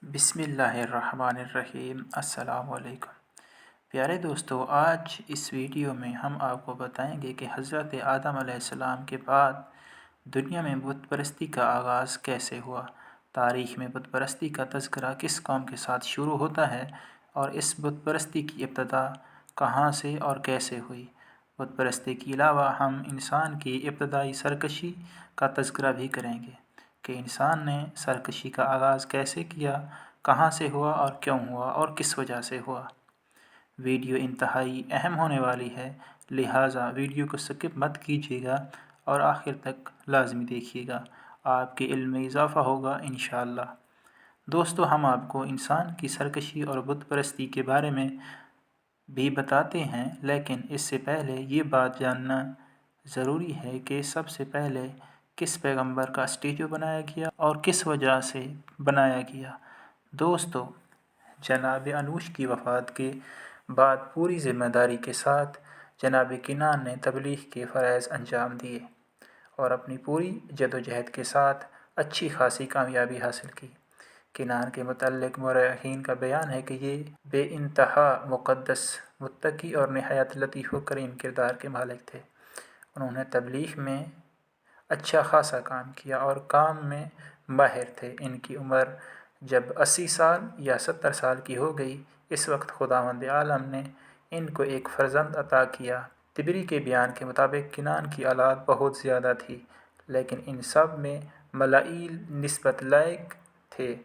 बिस्मिल्लाहिर्रहमानिर्रहीम। अस्सलाम वालेकुम। प्यारे दोस्तों, आज इस वीडियो में हम आपको बताएंगे कि हज़रत आदम अलैहिस्सलाम के बाद दुनिया में बुत परस्ती का आगाज़ कैसे हुआ। तारीख़ में बुत परस्ती का तज़किरा किस कौम के साथ शुरू होता है और इस बुत परस्ती की इब्तदा कहाँ से और कैसे हुई। बुत परस्ती के अलावा हम इंसान की इब्तदाई सरकशी का तज़किरा भी करेंगे कि इंसान ने सरकशी का आगाज़ कैसे किया, कहाँ से हुआ और क्यों हुआ और किस वजह से हुआ। वीडियो इंतहाई अहम होने वाली है, लिहाजा वीडियो को स्किप मत कीजिएगा और आखिर तक लाजमी देखिएगा, आपके इल्म में इजाफ़ा होगा इंशाअल्लाह। दोस्तों, हम आपको इंसान की सरकशी और बुत परस्ती के बारे में भी बताते हैं, लेकिन इससे पहले ये बात जानना ज़रूरी है कि सबसे पहले किस पैगंबर का स्टैचू बनाया गया और किस वजह से बनाया गया। दोस्तों, जनाब अनूश की वफ़ात के बाद पूरी ज़िम्मेदारी के साथ जनाब किनान ने तबलीग के फ़राइज़ अंजाम दिए और अपनी पूरी जदोजहद के साथ अच्छी खासी कामयाबी हासिल की। किनान के मुतल्लिक़ मुर्रखीन का बयान है कि ये बेइंतहा मुक़द्दस, मुत्तकी और नहायत लतीफ़ व करीम किरदार के मालिक थे। उन्होंने तबलीग में अच्छा खासा काम किया और काम में माहिर थे। इनकी उम्र जब 80 साल या 70 साल की हो गई, इस वक्त खुदावंद आलम ने इनको एक फ़र्जंद अता किया। तिबरी के बयान के मुताबिक किनान की औलाद बहुत ज़्यादा थी, लेकिन इन सब में मलाइल निस्बत लायक थे।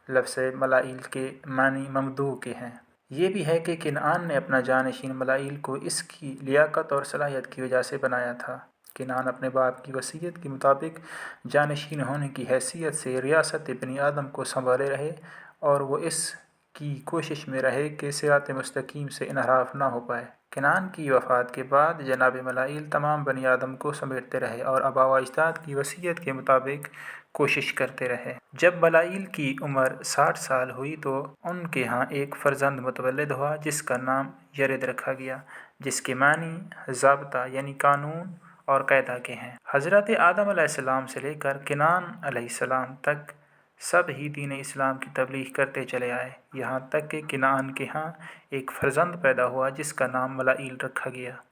लफ्ज़ मलाइल के मानी ममदूह के हैं। ये भी है कि किनान ने अपना जानशीन मलाइल को इसकी लियाकत और सलाहियत की वजह से बनाया था। किनान अपने बाप की वसीयत के मुताबिक जानशीन होने की हैसियत से रियासत बनी आदम को संभाले रहे और वो इसकी कोशिश में रहे कि सिरात मुस्तकीम से इनहराफ ना हो पाए। किनान की वफ़ात के बाद जनाब मलाइल तमाम बनी आदम को समेटते रहे और आबा व अजदाद की वसीयत के मुताबिक कोशिश करते रहे। जब मलाइल की उम्र 60 साल हुई तो उनके यहाँ एक फ़र्जंद मुतवल्लिद हुआ जिसका नाम यरिद रखा गया, जिसके मानी ज़ाब्ता यानी कानून और कायदा के हैं। हज़रत आदम अलैहिस्सलाम से लेकर किनान अलैहिस्सलाम तक सब ही दीन इस्लाम की तबलीग करते चले आए, यहाँ तक कि किनान के यहाँ एक फ़र्जंद पैदा हुआ जिसका नाम मलाइल रखा गया।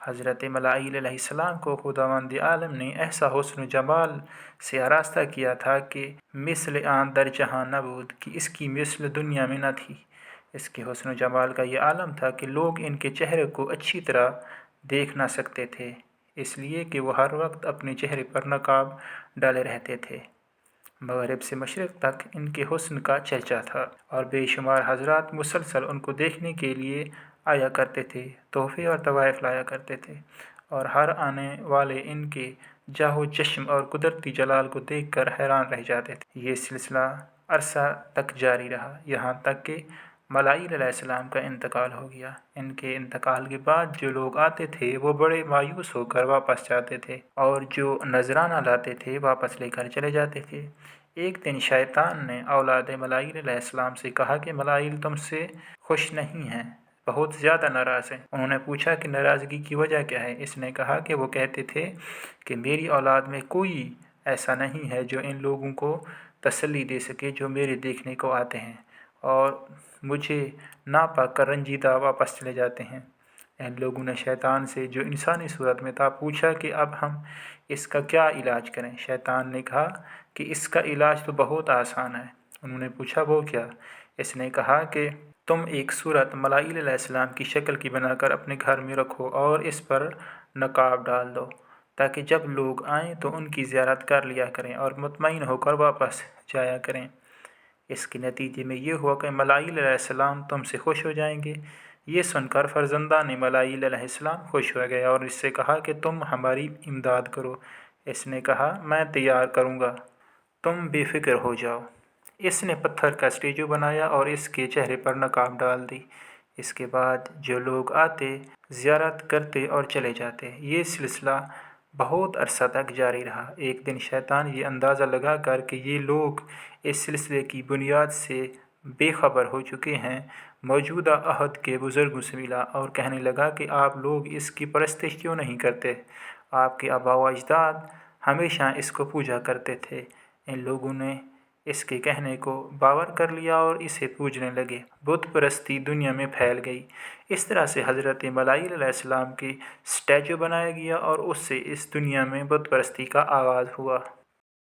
हज़रत मलाइल अलैहिस्सलाम को खुदावंद आलम ने ऐसा हुस्न जमाल से आरास्ता किया था कि मिसल आन दर जहाँ नबूद कि इसकी मिसल दुनिया में न थी। इसके हुस्न जमाल का ये आलम था कि लोग इनके चेहरे को अच्छी तरह देख ना सकते थे, इसलिए कि वो हर वक्त अपने चेहरे पर नकाब डाले रहते थे। मगरिब से मशरिक़ तक इनके हुस्न का चर्चा था और बेशुमार हज़रात मुसलसल उनको देखने के लिए आया करते थे, तोहफ़े और तवाइफ लाया करते थे और हर आने वाले इनके जाहो चश्म और कुदरती जलाल को देखकर हैरान रह जाते थे। ये सिलसिला अरसा तक जारी रहा, यहाँ तक कि मलाइल अलैहिस्सलाम का इंतकाल हो गया। इनके इंतकाल के बाद जो लोग आते थे वो बड़े मायूस होकर वापस जाते थे और जो नजराना लाते थे वापस लेकर चले जाते थे। एक दिन शैतान ने औलाद मलाइल अलैहिस्सलाम से कहा कि मलाइल तुमसे खुश नहीं हैं, बहुत ज़्यादा नाराज़ हैं। उन्होंने पूछा कि नाराज़गी की वजह क्या है। इसने कहा कि वो कहते थे कि मेरी औलाद में कोई ऐसा नहीं है जो इन लोगों को तसल्ली दे सके जो मेरे देखने को आते हैं और मुझे ना पाकर रंजीदा वापस चले जाते हैं। इन लोगों ने शैतान से, जो इंसानी सूरत में था, पूछा कि अब हम इसका क्या इलाज करें। शैतान ने कहा कि इसका इलाज तो बहुत आसान है। उन्होंने पूछा वो क्या। इसने कहा कि तुम एक सूरत मलाइल अलैहिस्सलाम की शक्ल की बनाकर अपने घर में रखो और इस पर नकाब डाल दो, ताकि जब लोग आएँ तो उनकी ज़ियारत कर लिया करें और मुतमईन होकर वापस जाया करें। इसके नतीजे में ये हुआ कि मलाइल अलैहिस्सलाम तुमसे खुश हो जाएंगे। ये सुनकर फ़र्जंदान मलाइल अलैहिस्सलाम खुश हो गए और इससे कहा कि तुम हमारी इमदाद करो। इसने कहा मैं तैयार करूँगा, तुम बेफ़िक्र हो जाओ। इसने पत्थर का स्टैचू बनाया और इसके चेहरे पर नकाब डाल दी। इसके बाद जो लोग आते ज़ियारत करते और चले जाते। ये सिलसिला बहुत अरसा तक जारी रहा। एक दिन शैतान ये अंदाज़ा लगा कर कि ये लोग इस सिलसिले की बुनियाद से बेखबर हो चुके हैं, मौजूदा अहद के बुज़ुर्गों से मिला और कहने लगा कि आप लोग इसकी परस्तिश क्यों नहीं करते। आपके आबा व अजदाद हमेशा इसको पूजा करते थे। इन लोगों ने اس کے کہنے کو باور کر لیا اور اسے پوجنے لگے۔ بت پرستی دنیا میں پھیل گئی۔ اس طرح سے حضرت ملائیل علیہ السلام کی اسٹیچو بنایا گیا اور اس سے اس دنیا میں بت پرستی کا آغاز ہوا۔